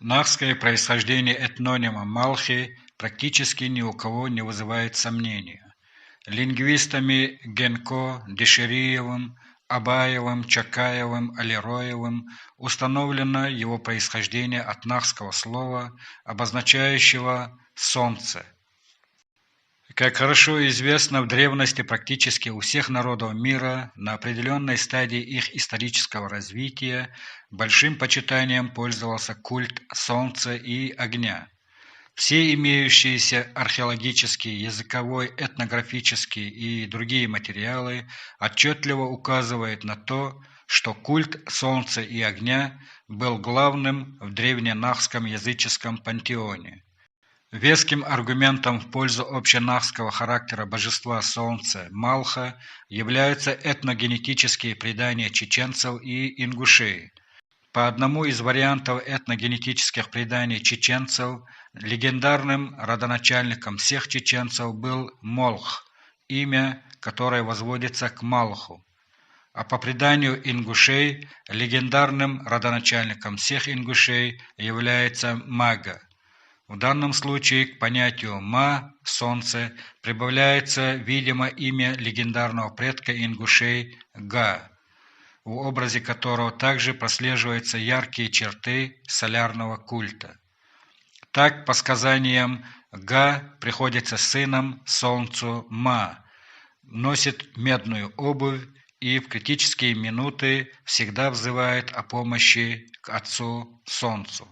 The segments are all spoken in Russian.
Нахское происхождение этнонима Малхи практически ни у кого не вызывает сомнения. Лингвистами Генко, Дешериевым, Абаевым, Чакаевым, Алироевым установлено его происхождение от нахского слова, обозначающего «солнце». Как хорошо известно, в древности практически у всех народов мира на определенной стадии их исторического развития большим почитанием пользовался культ солнца и огня. Все имеющиеся археологические, языковой, этнографические и другие материалы отчетливо указывают на то, что культ солнца и огня был главным в древненахском языческом пантеоне. Веским аргументом в пользу общенахского характера божества Солнца Малха являются этногенетические предания чеченцев и ингушей. По одному из вариантов этногенетических преданий чеченцев, легендарным родоначальником всех чеченцев был Молх, имя, которое возводится к Малху. А по преданию ингушей, легендарным родоначальником всех ингушей является Мага. В данном случае к понятию «ма» – «солнце» прибавляется, видимо, имя легендарного предка ингушей Га, в образе которого также прослеживаются яркие черты солярного культа. Так, по сказаниям, Га приходится сыном солнцу Ма, носит медную обувь и в критические минуты всегда взывает о помощи к отцу солнцу.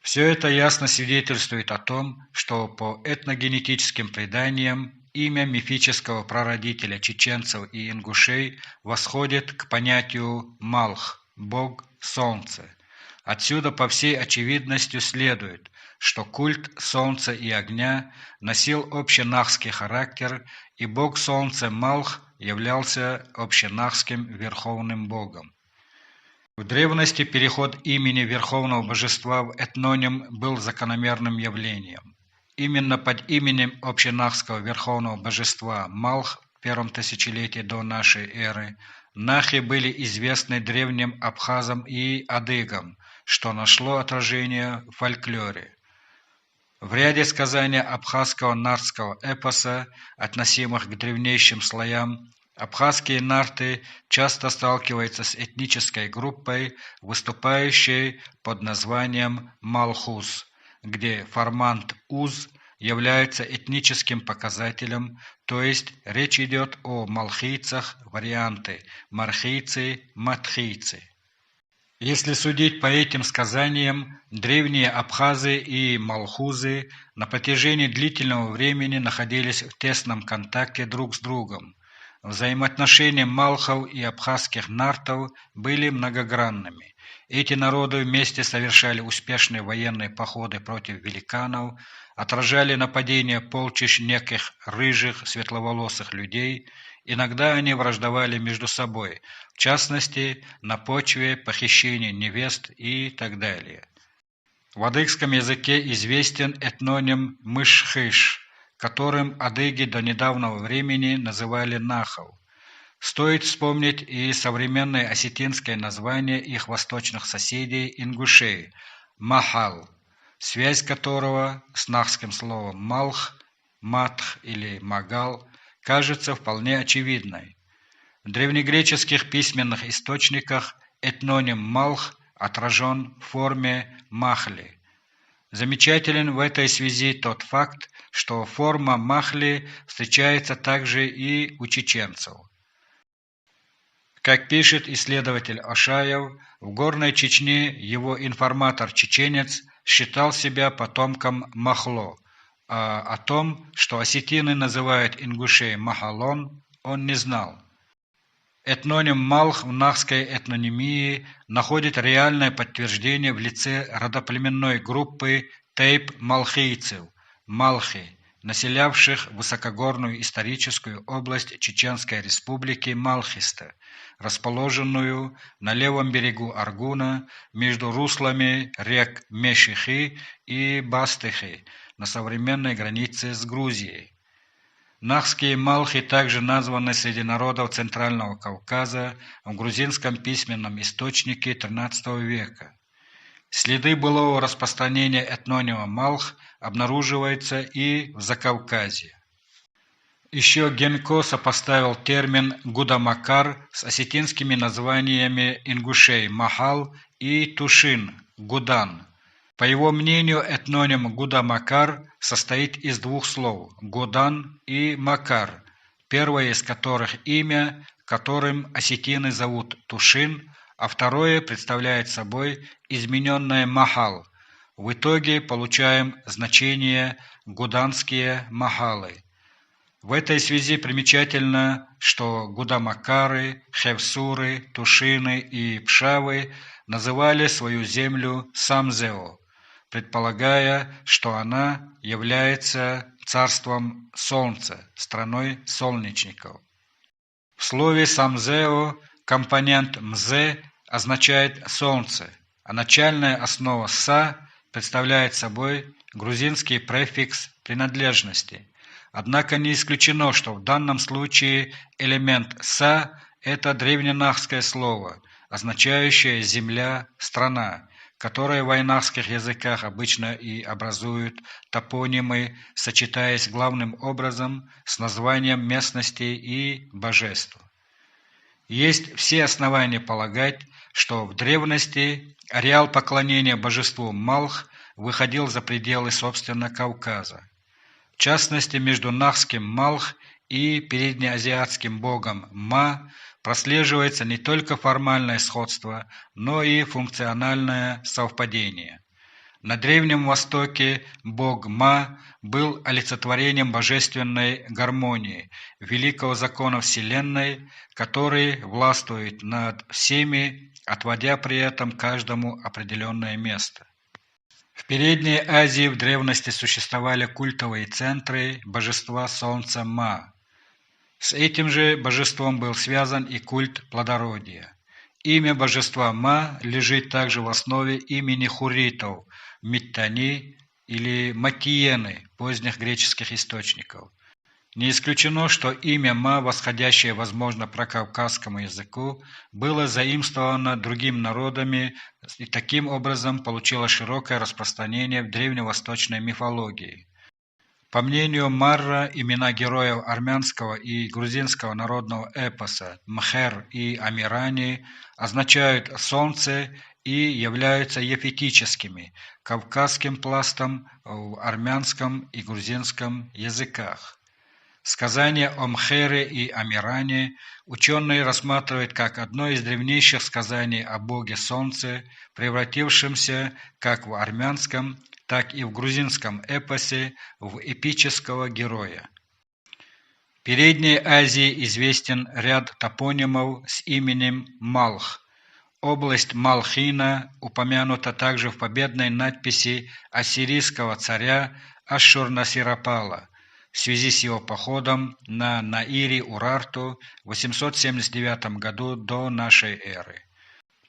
Все это ясно свидетельствует о том, что по этногенетическим преданиям имя мифического прародителя чеченцев и ингушей восходит к понятию «малх» – «бог солнца». Отсюда по всей очевидности следует, что культ солнца и огня носил общенахский характер, и бог солнца Малх являлся общенахским верховным богом. В древности переход имени верховного божества в этноним был закономерным явлением. Именно под именем общенахского верховного божества Малх в первом тысячелетии до нашей эры нахи были известны древним абхазам и адыгам, что нашло отражение в фольклоре. В ряде сказаний абхазского нартского эпоса, относимых к древнейшим слоям, абхазские нарты часто сталкиваются с этнической группой, выступающей под названием Малхус, где формант «уз» является этническим показателем, то есть речь идет о малхийцах, варианты мархийцы, матхийцы. Если судить по этим сказаниям, древние абхазы и малхузы на протяжении длительного времени находились в тесном контакте друг с другом. Взаимоотношения малхов и абхазских нартов были многогранными. Эти народы вместе совершали успешные военные походы против великанов, отражали нападения полчищ неких рыжих, светловолосых людей. Иногда они враждовали между собой, в частности, на почве похищения невест и так далее. В адыгском языке известен этноним Мышхыш, которым адыги до недавнего времени называли нахов. Стоит вспомнить и современное осетинское название их восточных соседей ингушей – Махал, связь которого с нахским словом Малх, Матх или Магал кажется вполне очевидной. В древнегреческих письменных источниках этноним Малх отражен в форме Махли. Замечателен в этой связи тот факт, что форма Махли встречается также и у чеченцев. Как пишет исследователь Ашаев, в Горной Чечне его информатор-чеченец считал себя потомком Махло, а о том, что осетины называют ингушей Махалон, он не знал. Этноним Малх в нахской этнонимии находит реальное подтверждение в лице родоплеменной группы тейп-малхийцев, Малхи, населявших высокогорную историческую область Чеченской республики Малхиста, расположенную на левом берегу Аргуна между руслами рек Мешихи и Бастыхи на современной границе с Грузией. Нахские малхи также названы среди народов Центрального Кавказа в грузинском письменном источнике XIII века. Следы былого распространения этнонима Малх обнаруживаются и в Закавказье. Еще Генко сопоставил термин Гудамакар с осетинскими названиями ингушей Махал и Тушин Гудан. По его мнению, этноним Гудамакар состоит из двух слов Гудан и Макар, первое из которых имя, которым осетины зовут Тушин, а второе представляет собой измененное Махал. В итоге получаем значение гуданские Махалы. В этой связи примечательно, что гудамакары, хевсуры, тушины и пшавы называли свою землю Самзео, предполагая, что она является царством солнца, страной солнечников. В слове Самзео компонент мзе означает солнце, а начальная основа са представляет собой грузинский префикс принадлежности. Однако не исключено, что в данном случае элемент «са» – это древненахское слово, означающее «земля», «страна», которое в айнахских языках обычно и образуют топонимы, сочетаясь главным образом с названием местности и божеств. Есть все основания полагать, что в древности ареал поклонения божеству Малх выходил за пределы, собственно, Кавказа. В частности, между нахским Малх и переднеазиатским богом Ма прослеживается не только формальное сходство, но и функциональное совпадение. На Древнем Востоке бог Ма был олицетворением божественной гармонии, великого закона Вселенной, который властвует над всеми, отводя при этом каждому определенное место. В Передней Азии в древности существовали культовые центры божества Солнца Ма. С этим же божеством был связан и культ плодородия. Имя божества Ма лежит также в основе имени хурритов – Миттани или Матиены поздних греческих источников. Не исключено, что имя Ма, восходящее, возможно, прокавказскому языку, было заимствовано другими народами и таким образом получило широкое распространение в древневосточной мифологии. По мнению Марра, имена героев армянского и грузинского народного эпоса Мхер и Амирани означают «солнце» и являются ефетическими, кавказским пластом в армянском и грузинском языках. Сказание о Мхере и Амиране ученые рассматривают как одно из древнейших сказаний о боге Солнце, превратившемся как в армянском, так и в грузинском эпосе в эпического героя. В Передней Азии известен ряд топонимов с именем Малх. Область Малхина упомянута также в победной надписи ассирийского царя Ашшур-насирапала в связи с его походом на Наири-Урарту в 879 году до нашей эры.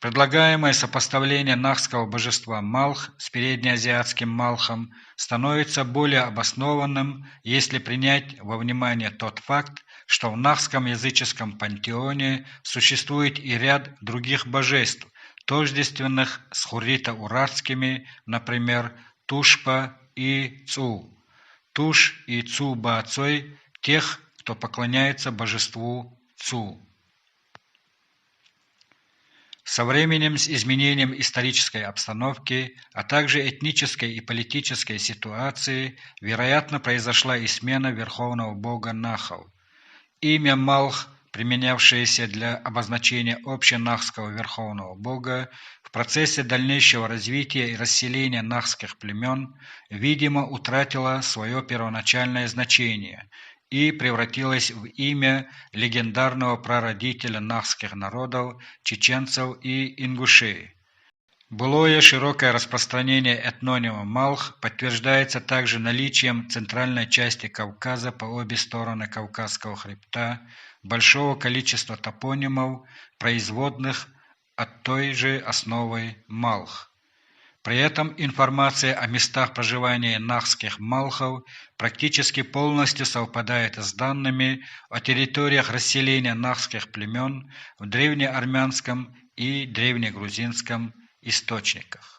Предлагаемое сопоставление нахского божества Малх с переднеазиатским Малхом становится более обоснованным, если принять во внимание тот факт, что в нахском языческом пантеоне существует и ряд других божеств, тождественных с хуррито-урартскими, например, Тушпа и Цу. Туш и Цу-Баацой – тех, кто поклоняется божеству Цу. Со временем, с изменением исторической обстановки, а также этнической и политической ситуации, вероятно, произошла и смена верховного бога Нахов. Имя Малх, применявшееся для обозначения общенахского верховного бога, в процессе дальнейшего развития и расселения нахских племен, видимо, утратило свое первоначальное значение и превратилось в имя легендарного прародителя нахских народов, чеченцев и ингушей. Былое широкое распространение этнонима Малх подтверждается также наличием в центральной части Кавказа по обе стороны Кавказского хребта большого количества топонимов, производных от той же основы Малх. При этом информация о местах проживания нахских малхов практически полностью совпадает с данными о территориях расселения нахских племен в древнеармянском и древнегрузинском источниках.